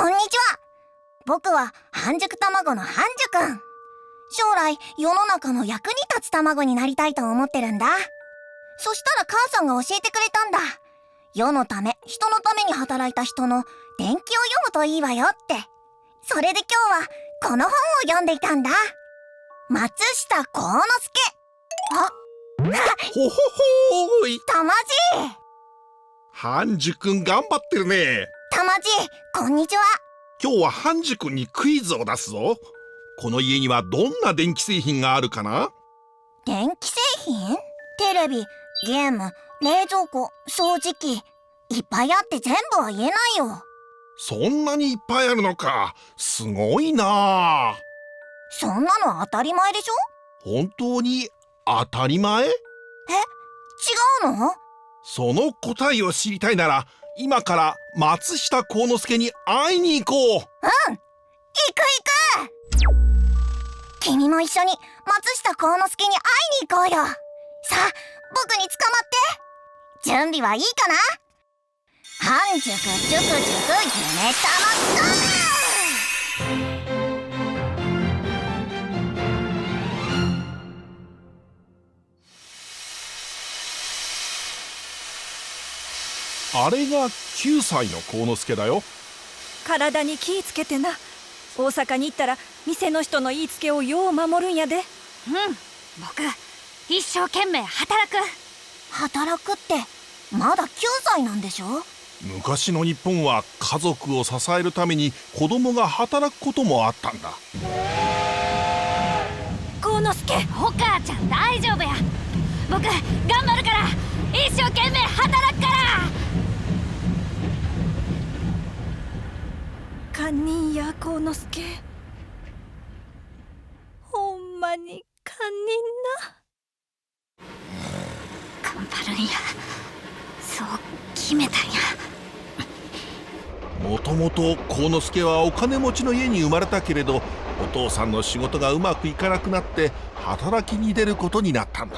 こんにちは。僕は半熟卵の半熟くん。将来世の中の役に立つ卵になりたいと思ってるんだ。そしたら母さんが教えてくれたんだ。世のため人のために働いた人の伝記を読むといいわよって。それで今日はこの本を読んでいたんだ。松下幸之助。ほほほーい。たまじい。半熟くん頑張ってるね。たまじい、こんにちは。今日は半熟くんにクイズを出すぞ。この家にはどんな電気製品があるかな？電気製品？テレビ、ゲーム、冷蔵庫、掃除機。いっぱいあって全部は言えないよ。そんなにいっぱいあるのか。すごいなあ。そんなの当たり前でしょ？本当に当たり前？違うの？その答えを知りたいなら今から松下幸之助に会いに行こう。行く。君も一緒に松下幸之助に会いに行こうよ。さあ、僕に捕まって。準備はいいかな？半熟熟熟夢卵。あれが9歳の幸之助だよ。体に気ぃつけてな。大阪に行ったら店の人の言いつけをよう守るんやで。僕一生懸命働く。働くってまだ9歳なんでしょ？昔の日本は家族を支えるために子供が働くこともあったんだ。幸之助、お母ちゃん大丈夫や。僕頑張るから。一生懸命働くから。堪忍や幸之助。ほんまに堪忍な。頑張るんや。そう決めたんや。もともと幸之助はお金持ちの家に生まれたけれど、お父さんの仕事がうまくいかなくなって働きに出ることになったんだ。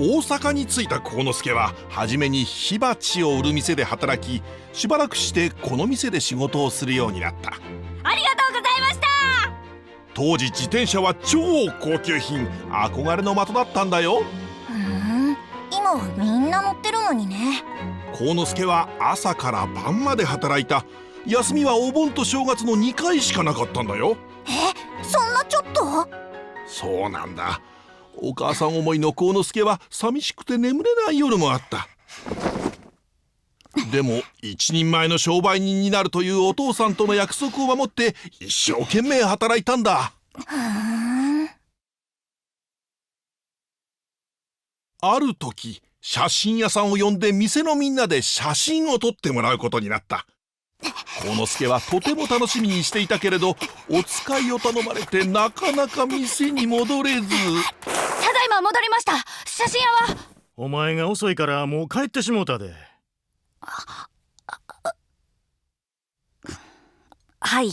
大阪に着いた幸之助は初めに火鉢を売る店で働き、しばらくしてこの店で仕事をするようになった。ありがとうございました。当時自転車は超高級品、憧れの的だったんだよ。今はみんな乗ってるのにね。幸之助は朝から晩まで働いた。休みはお盆と正月の2回しかなかったんだよ。そんなちょっと？そうなんだ。お母さん思いの幸之助は寂しくて眠れない夜もあった。でも一人前の商売人になるというお父さんとの約束を守って一生懸命働いたんだ。ある時、写真屋さんを呼んで店のみんなで写真を撮ってもらうことになった。幸之助はとても楽しみにしていたけれど、お使いを頼まれてなかなか店に戻れず。ただいま戻りました。写真屋は？お前が遅いからもう帰ってしもうたで。はい。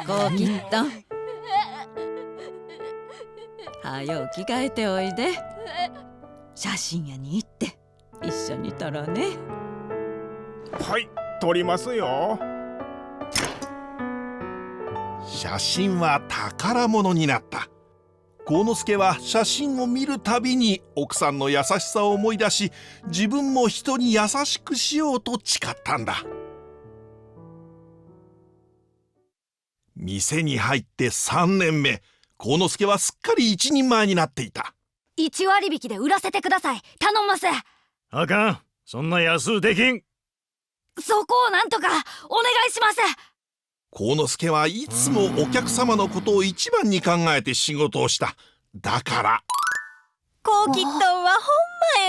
こうきったん、はよ着替えておいで。写真屋に行って一緒に撮ろうね。はい、撮りますよ。写真は宝物になった。幸之助は写真を見るたびに奥さんの優しさを思い出し、自分も人に優しくしようと誓ったんだ。店に入って3年目、幸之助はすっかり一人前になっていた。1割引きで売らせてください。頼んます。あかん、そんな安うできん。そこをなんとかお願いします。幸之助はいつもお客様のことを一番に考えて仕事をした。だからこうきっとんはほんま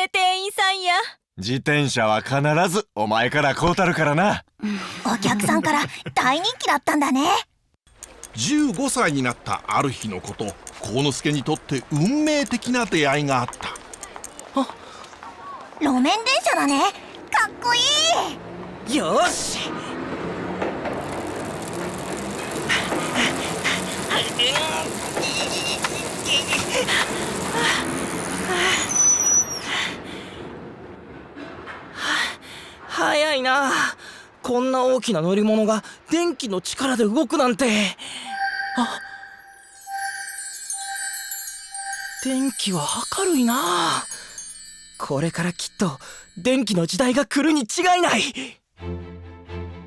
ええ店員さんや。自転車は必ずお前から買うたるからな。お客さんから大人気だったんだね。15歳になったある日のこと、幸之助にとって運命的な出会いがあった。路面電車だね。かっこいい。よし、こんな大きな乗り物が電気の力で動くなんて。あ、電気は明るいな。これからきっと電気の時代が来るに違いない。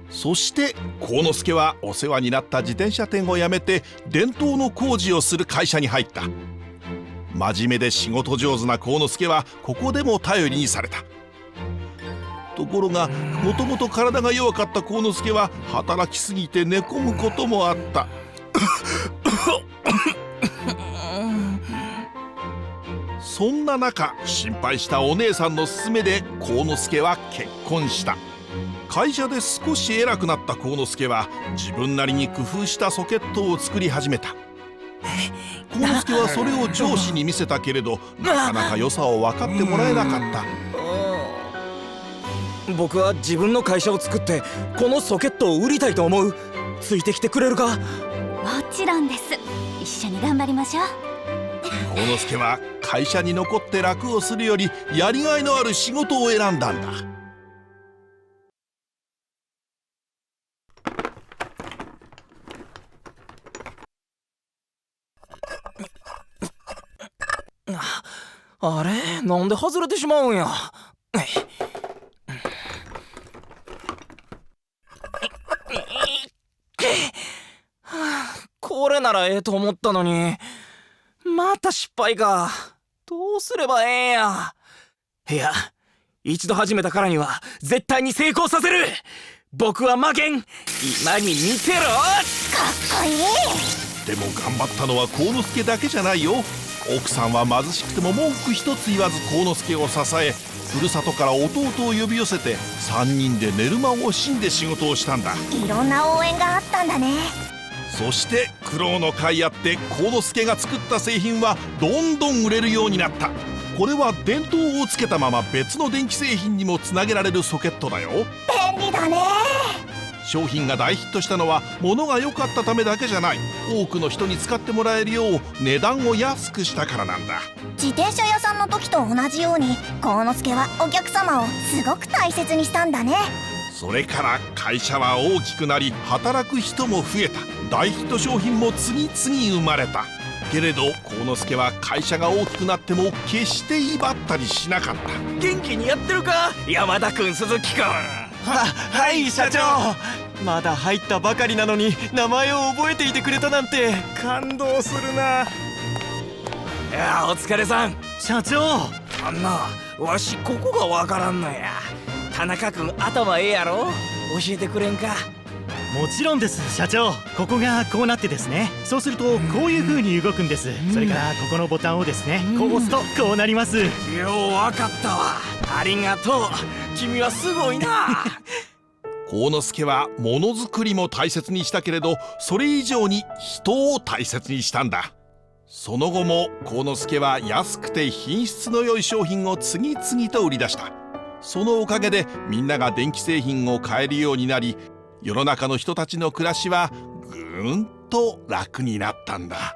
そして幸之助はお世話になった自転車店を辞めて伝統の工事をする会社に入った。真面目で仕事上手な幸之助はここでも頼りにされた。ところがもともと体が弱かった幸之助は働きすぎて寝込むこともあった。そんな中、心配したお姉さんの勧めで幸之助は結婚した。会社で少し偉くなった幸之助は自分なりに工夫したソケットを作り始めた。幸之助はそれを上司に見せたけれど、なかなか良さを分かってもらえなかった。僕は自分の会社を作ってこのソケットを売りたいと思う。ついてきてくれるか？もちろんです。一緒に頑張りましょう。幸之助は会社に残って楽をするよりやりがいのある仕事を選んだんだ。あれ、なんで外れてしまうんや。これならええと思ったのに、また失敗か。どうすればええんや。いや、一度始めたからには絶対に成功させる。僕は負けん。今に見てろ。かっこいい。でも頑張ったのは幸之助だけじゃないよ。奥さんは貧しくても文句一つ言わず幸之助を支え、ふるさとから弟を呼び寄せて3人で寝る間を惜しんで仕事をしたんだ。いろんな応援があったんだね。そして苦労の甲斐あって幸之助が作った製品はどんどん売れるようになった。これは電灯をつけたまま別の電気製品にもつなげられるソケットだよ。便利だね。商品が大ヒットしたのは物が良かったためだけじゃない。多くの人に使ってもらえるよう値段を安くしたからなんだ。自転車屋さんの時と同じように幸之助はお客様をすごく大切にしたんだね。それから会社は大きくなり働く人も増えた。大ヒット商品も次々生まれた。けれど幸之助は会社が大きくなっても決して威張ったりしなかった。元気にやってるか、山田君、鈴木君。はい社長。まだ入ったばかりなのに名前を覚えていてくれたなんて感動するな。いや、お疲れさん。社長。あんな、わしここがわからんのや。田中君頭ええやろ。教えてくれんか？もちろんです社長。ここがこうなってですね、そうするとこういう風に動くんです。それからここのボタンをですね、こう押すとこうなります。ようわかったわ。ありがとう。君はすごいな。幸之助はものづくりも大切にしたけれど、それ以上に人を大切にしたんだ。その後も幸之助は安くて品質の良い商品を次々と売り出した。そのおかげでみんなが電気製品を買えるようになり、世の中の人たちの暮らしはぐーんと楽になったんだ。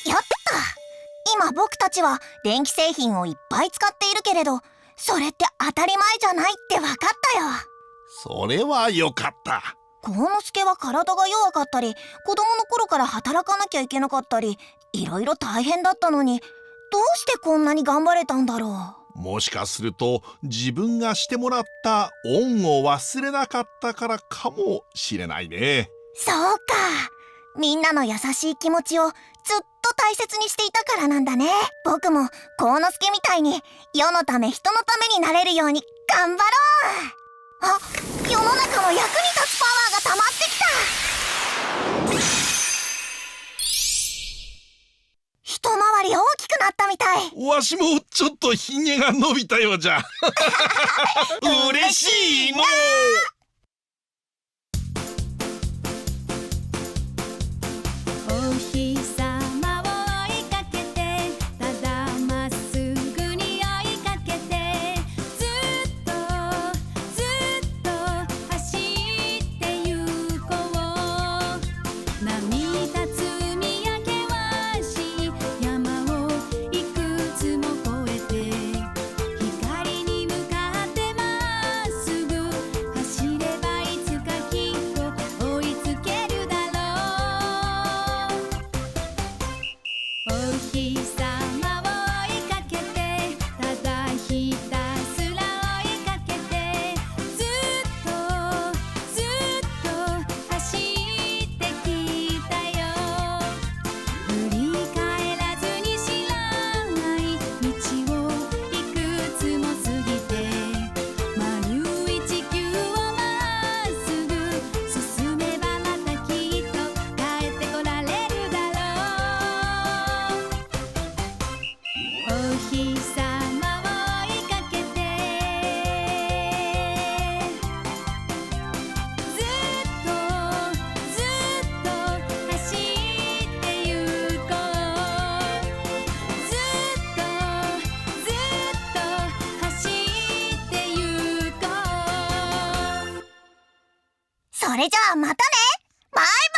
やった！今僕たちは電気製品をいっぱい使っているけれど、それって当たり前じゃないって分かったよ。それはよかった。幸之助は体が弱かったり、子供の頃から働かなきゃいけなかったり、いろいろ大変だったのに、どうしてこんなに頑張れたんだろう。もしかすると自分がしてもらった恩を忘れなかったからかもしれないね。そうか。みんなの優しい気持ちをずっと大切にしていたからなんだね。僕も幸之助みたいに世のため人のためになれるように頑張ろう。あ、世の中の役に立つパワーが溜まってきた。一回り大きくなったみたい。わしもちょっとひげが伸びたようじゃ。嬉しいの。お日様を追いかけて、ただまっすぐに追いかけて、ずっとずっと走ってゆこう。波立つ三宅和紙、山をいくつもそれじゃあまたね。バイバイ。